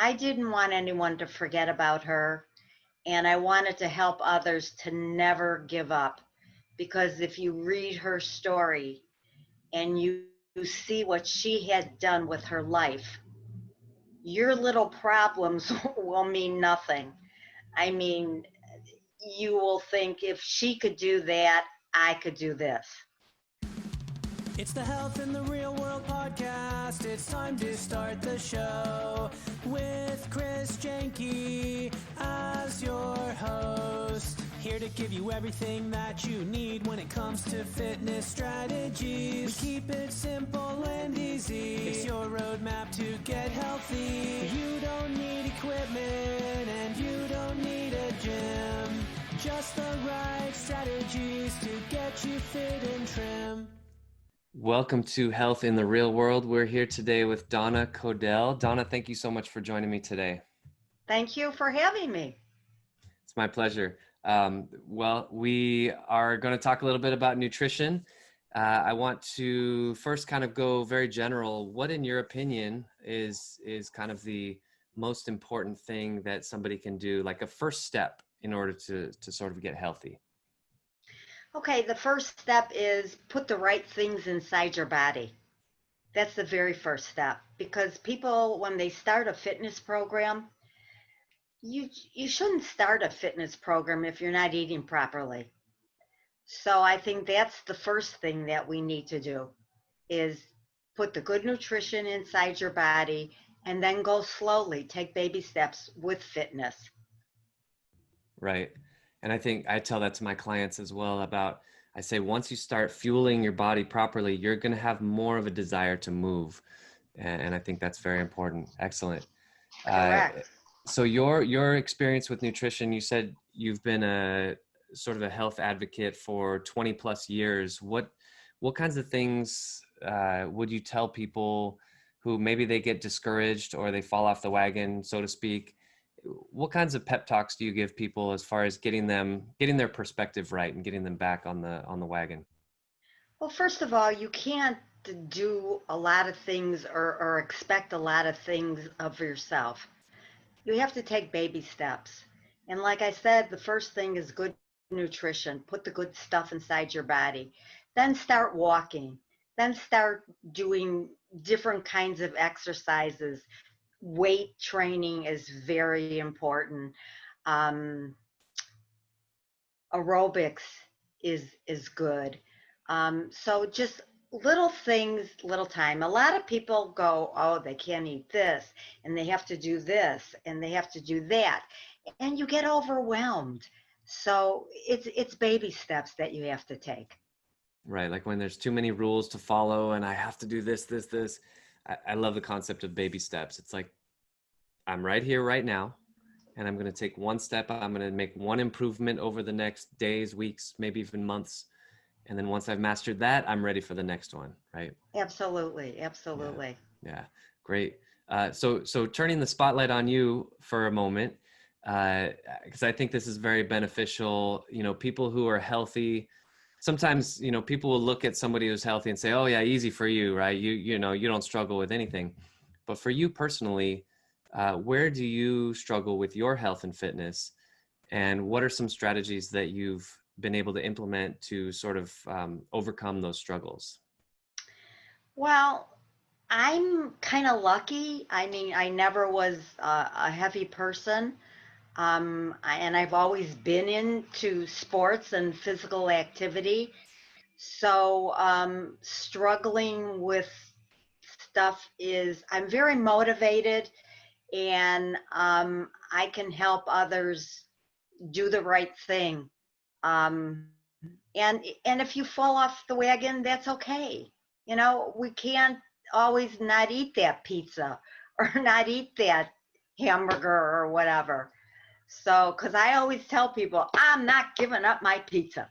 I didn't want anyone to forget about her, and I wanted to help others to never give up. Because if you read her story and you see what she had done with her life, your little problems will mean nothing. I mean, you will think if she could do that, I could do this. It's the Health in the Real World podcast. It's time to start the show with Chris Janke as your host. Here to give you everything that you need when it comes to fitness strategies. We keep it simple and easy. It's your roadmap to get healthy. You don't need equipment and you don't need a gym. Just the right strategies to get you fit and trim. Welcome to Health in the Real World. We're here today with Donna Codell. Donna, thank you so much for joining me today. Thank you for having me. It's my pleasure. We are going to talk a little bit about nutrition. I want to first kind of go very general. What, in your opinion, is kind of the most important thing that somebody can do, like a first step in order to sort of get healthy? Okay, the first step is put the right things inside your body. That's the very first step, because people, when they start a fitness program, you shouldn't start a fitness program if you're not eating properly. So I think that's the first thing that we need to do, is put the good nutrition inside your body and then go slowly, take baby steps with fitness. Right. And I think I tell that to my clients as well I say, once you start fueling your body properly, you're going to have more of a desire to move. And I think that's very important. Excellent. Correct. So your experience with nutrition, you said you've been a sort of a health advocate for 20 plus years. What kinds of things would you tell people who maybe they get discouraged or they fall off the wagon, so to speak? What kinds of pep talks do you give people as far as getting their perspective right and getting them back on the wagon? Well, first of all, you can't do a lot of things or expect a lot of things of yourself. You have to take baby steps. And like I said, the first thing is good nutrition. Put the good stuff inside your body. Then start walking. Then start doing different kinds of exercises. Weight training is very important. Aerobics is good. So just little things, little time. A lot of people go, oh, they can't eat this, and they have to do this, and they have to do that, and you get overwhelmed. So it's baby steps that you have to take. Right. Like when there's too many rules to follow and I have to do this. I love the concept of baby steps. It's like, I'm right here, right now, and I'm going to take one step. I'm going to make one improvement over the next days, weeks, maybe even months. And then once I've mastered that, I'm ready for the next one. Right. Absolutely. Absolutely. Yeah. Great. So turning the spotlight on you for a moment, because I think this is very beneficial. You know, people who are healthy, sometimes, you know, people will look at somebody who's healthy and say, oh yeah, easy for you, right? You know, you don't struggle with anything. But for you personally, where do you struggle with your health and fitness? And what are some strategies that you've been able to implement to sort of overcome those struggles? Well, I'm kind of lucky. I mean, I never was a heavy person. And I've always been into sports and physical activity. So struggling with stuff is, I'm very motivated, and I can help others do the right thing. Um, and if you fall off the wagon, that's okay. You know, we can't always not eat that pizza or not eat that hamburger or whatever. So, because I always tell people, I'm not giving up my pizza.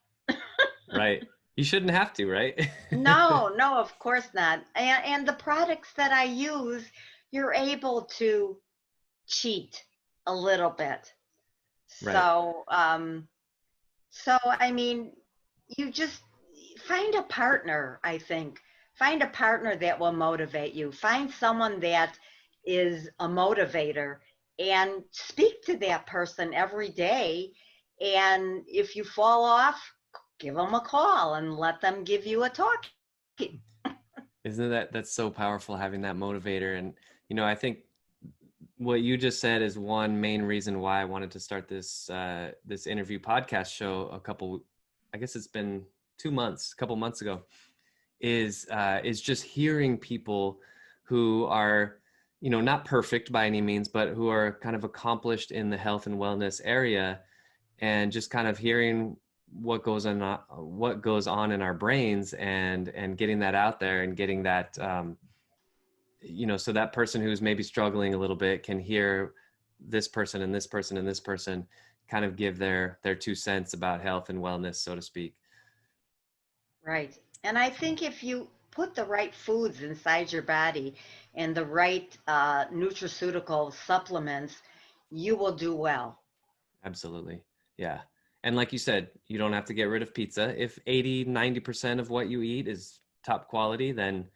Right. You shouldn't have to, right? No, of course not. And the products that I use, you're able to cheat a little bit. Right. So I mean, you just find a partner, I think. Find a partner that will motivate you. Find someone that is a motivator, and speak to that person every day. And if you fall off, give them a call and let them give you a talking. Isn't that's so powerful, having that motivator? And I think what you just said is one main reason why I wanted to start this interview podcast show I guess it's been 2 months, a couple months ago, is just hearing people who are, not perfect by any means, but who are kind of accomplished in the health and wellness area, and just kind of hearing what goes on in our brains, and getting that out there, and getting that, so that person who's maybe struggling a little bit can hear this person and this person and this person kind of give their 2 cents about health and wellness, so to speak. Right. And I think if you put the right foods inside your body and the right nutraceutical supplements, you will do well. Absolutely. Yeah. And like you said, you don't have to get rid of pizza. If 80-90% of what you eat is top quality, then,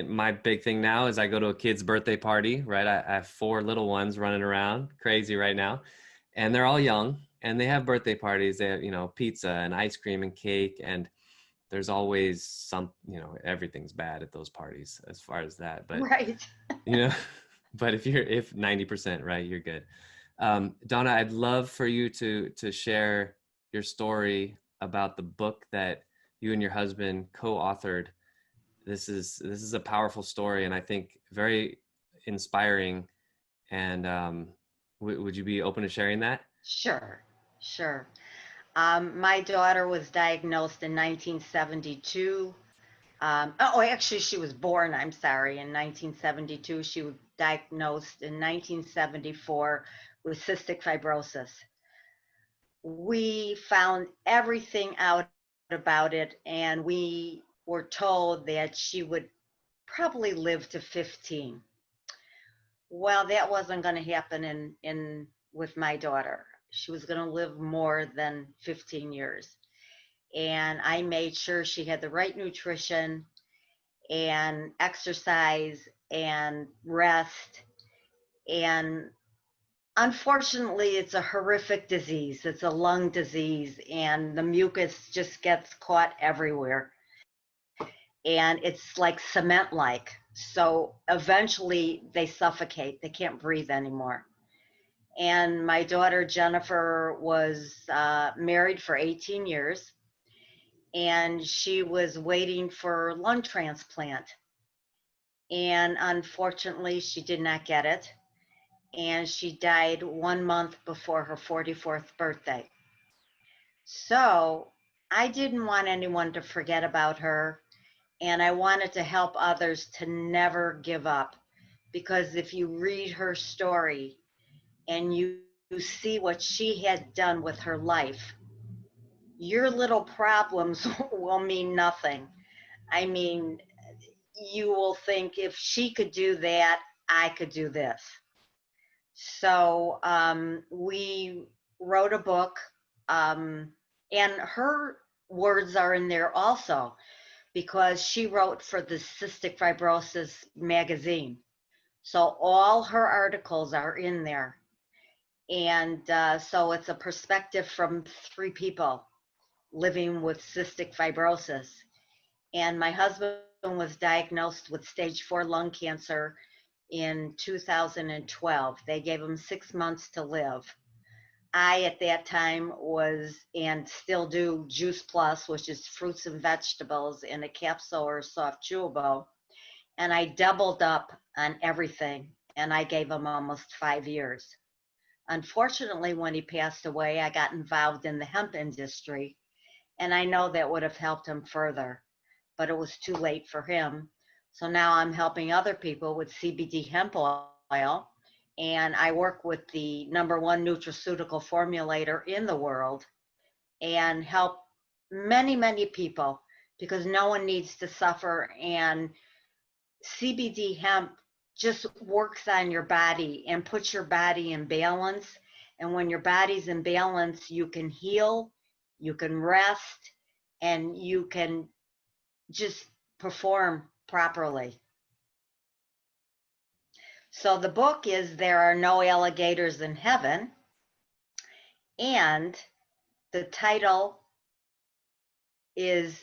my big thing now is I go to a kid's birthday party, right? I have 4 little ones running around crazy right now, and they're all young, and they have birthday parties. They have, pizza and ice cream and cake, and there's always everything's bad at those parties as far as that. But, Right. you know, but if 90%, right, you're good. Donna, I'd love for you to share your story about the book that you and your husband co-authored. This is a powerful story, and I think very inspiring. And would you be open to sharing that? Sure. Sure. My daughter was diagnosed in 1972. Actually, she was born, I'm sorry, in 1972. She was diagnosed in 1974 with cystic fibrosis. We found everything out about it, and we were told that she would probably live to 15. Well, that wasn't going to happen in with my daughter. She was going to live more than 15 years. And I made sure she had the right nutrition and exercise and rest. And unfortunately, it's a horrific disease. It's a lung disease, and the mucus just gets caught everywhere. And it's like cement like. So eventually they suffocate. They can't breathe anymore. And my daughter Jennifer was married for 18 years, and she was waiting for lung transplant. And unfortunately, she did not get it. And she died 1 month before her 44th birthday. So I didn't want anyone to forget about her. And I wanted to help others to never give up. Because if you read her story and you see what she had done with her life, your little problems will mean nothing. I mean, you will think, if she could do that, I could do this. So we wrote a book, and her words are in there also, because she wrote for the Cystic Fibrosis magazine. So all her articles are in there. And so it's a perspective from 3 people living with cystic fibrosis. And my husband was diagnosed with stage 4 lung cancer in 2012. They gave him 6 months to live. I, at that time, was, and still do, Juice Plus, which is fruits and vegetables in a capsule or soft chewable. And I doubled up on everything, and I gave him almost 5 years. Unfortunately, when he passed away, I got involved in the hemp industry, and I know that would have helped him further, but it was too late for him. So now I'm helping other people with CBD hemp oil, and I work with the #1 nutraceutical formulator in the world, and help many, many people, because no one needs to suffer. And CBD hemp just works on your body and puts your body in balance. And when your body's in balance, you can heal, you can rest, and you can just perform properly. So the book is There Are No Alligators in Heaven, and the title is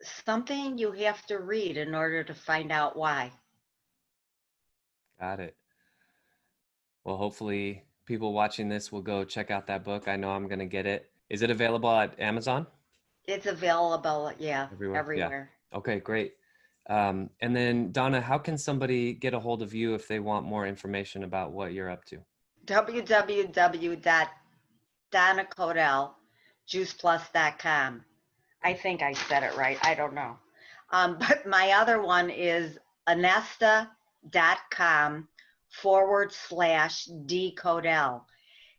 something you have to read in order to find out why. Got it. Well, hopefully people watching this will go check out that book. I know I'm going to get it. Is it available at Amazon? It's available, yeah, Everywhere? Yeah. everywhere. Okay, great. And then Donna, how can somebody get a hold of you if they want more information about what you're up to? www.donnacodell.juiceplus.com. I think I said it right. I don't know. But my other one is anesta.com/D-Codell.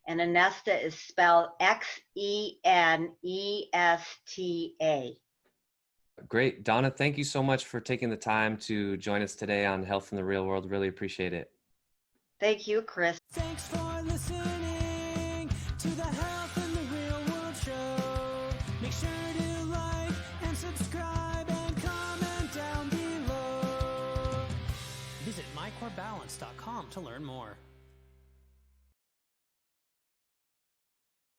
And Anesta is spelled Xenesta. Great. Donna, thank you so much for taking the time to join us today on Health in the Real World. Really appreciate it. Thank you, Chris. Thanks for listening to the Health in the Real World show. Make sure to like and subscribe and comment down below. Visit mycorebalance.com to learn more.